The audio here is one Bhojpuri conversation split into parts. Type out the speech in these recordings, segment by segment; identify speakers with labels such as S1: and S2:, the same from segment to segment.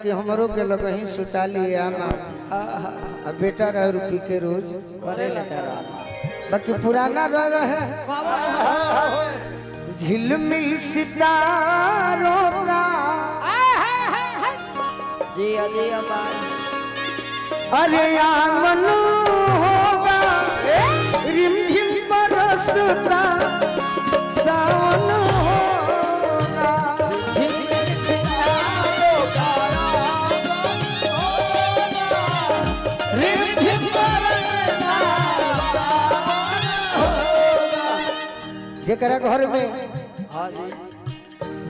S1: कि हमरो के लग ही सुता लिया अब बेटा रह रुपी के रोज बाकी पुराना रह रहे झिलमिल सितारों का
S2: जी अजी
S1: अरे आंगन होगा रिमझिम बरसता सावन होगा जेकरा घर में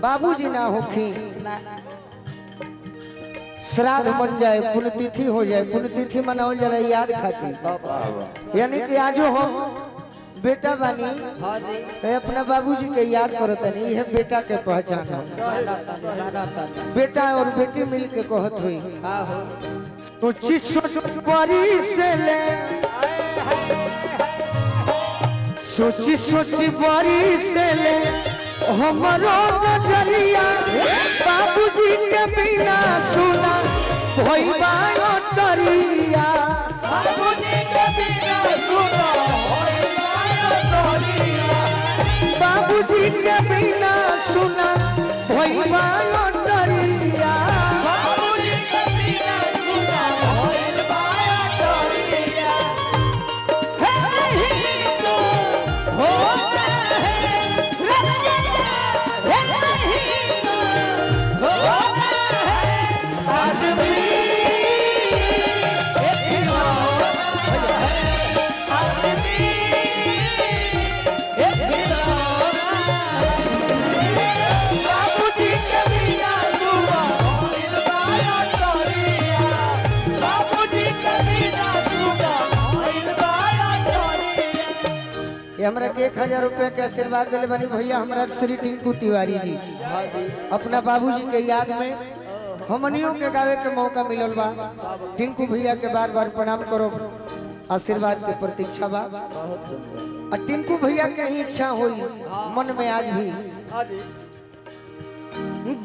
S1: बाबूजी ना होखी श्राद्ध बन जाए पुण्यतिथि हो जाए पुण्यतिथि मनावल जरा याद खातिर यानी कि आजो हो बेटा बानी तो अपना बाबूजी के याद करत नहीं है बेटा के पहचान बेटा और बेटी मिल के कहत हुई सोची सोच बड़ी से ले सोची सोची बड़ी से ले हमारो नजरिया बाबूजी के बिना सुना भई बायो तरिया बाबूजी के बिना सुना भई बायो तरिया बाबूजी के बिना सुना भई बायो तरिया बाबूजी के बिना सुना भई बायो तरिया हे तो हो हमरा के 1000 रुपया के आशीर्वाद दिले बनी भैया हमरा श्री टिंकू तिवारी जी अपना बाबूजी के याद में हमनियों के गावे के मौका मिलल बा टिंकू भैया के बार बार प्रणाम करो आशीर्वाद के प्रतीक्षा बा और टिंकू भैया के ही इच्छा हुई मन में आज भी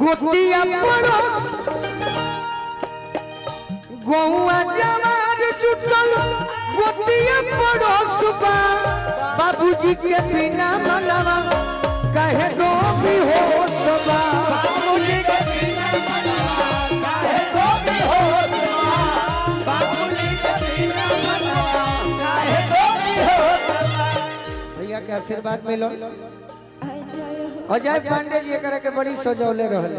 S1: गोतिया पड़ोस गौआ जवार जुटल गोतिया पड़ोस बा बाबूजी के बिना मनवा कहे दो भी हो सबा बाबूजी के बिना मनवा कहे दो भी हो सबा बाबूजी के बिना मनवा कहे दो भी हो सबा भैया के आशीर्वाद मिलो अजय पांडे जी करे के बड़ी सजौले रहल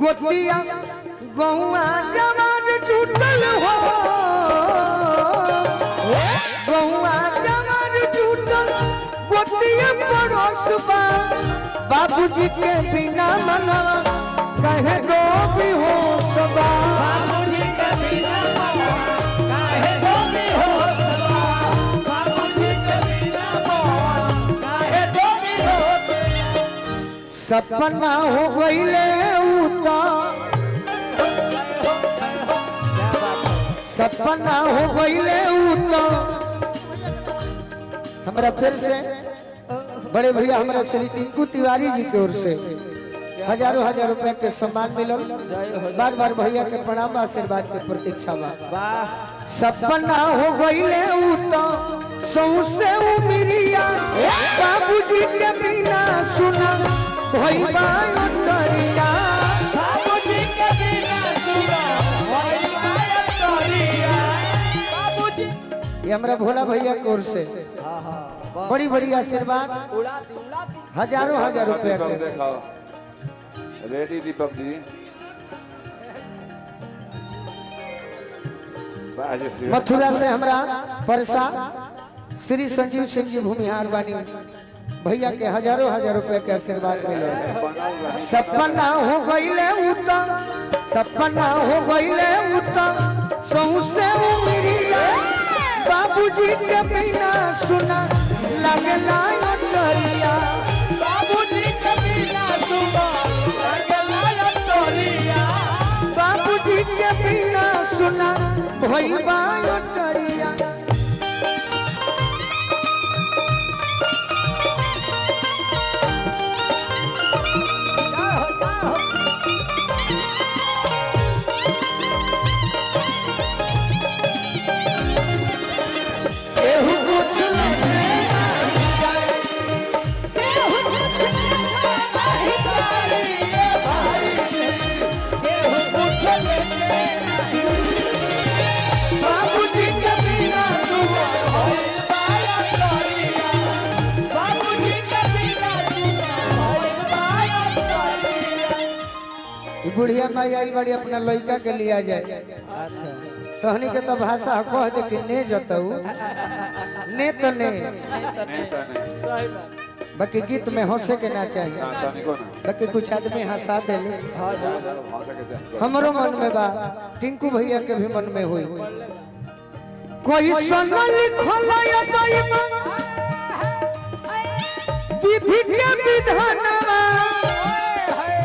S1: गोतिया गौआ जवान जुटल हो गौआ गोतिया पड़ोस बा बाबूजी के बिना मनवा कहे दो भी हो सबा बाबूजी के बिना मनवा कहे दो भी हो सबा बाबूजी के बिना मनवा कहे दो भी हो सपना हो गईले उता सपना हो गईले उता हमरा फिर से बड़े भैया हमारा श्री टिंकू तिवारी जी की ओर से हजारों रुपए के सम्मान मिलल बार बार भैया के प्रणाम आशीर्वाद के प्रतीक्षा बा सपना हो गईले उता सौसे उमिरिया बाबूजी के बिना सुना भई बायो तरिया बाबूजी के बिना सुना भई बायो तरिया बाबूजी ये हमरा भोला भैया की ओर से बड़ी बड़ी आशीर्वाद हजारों रुपया
S3: रेडी दीपक जी
S1: मथुरा से हमरा परसा श्री संजीव सिंह जी भूमिहार बानी भैया के हजारों रुपया के आशीर्वाद मिले सपना हो गईले उत्तम सपना हो गईले उत्तम सौसे उमिरिया बाबूजी के बिना सुना लगला तरिया बाबूजी के बिना सुना लगला तरिया बाबूजी के बिना सुना भई बायो तरिया बुढ़िया माई आई बड़ी अपना लड़का के लिया जाए तहनी के तो भाषा कह दे कि ने जतऊ ने तो ने बाकी गीत में हंसे के ना चाहिए बाकी कुछ आदमी हंसा दे हमरो मन में बा टिंकू भैया के भी मन में हुई कोई सन लिखल विधि के विधान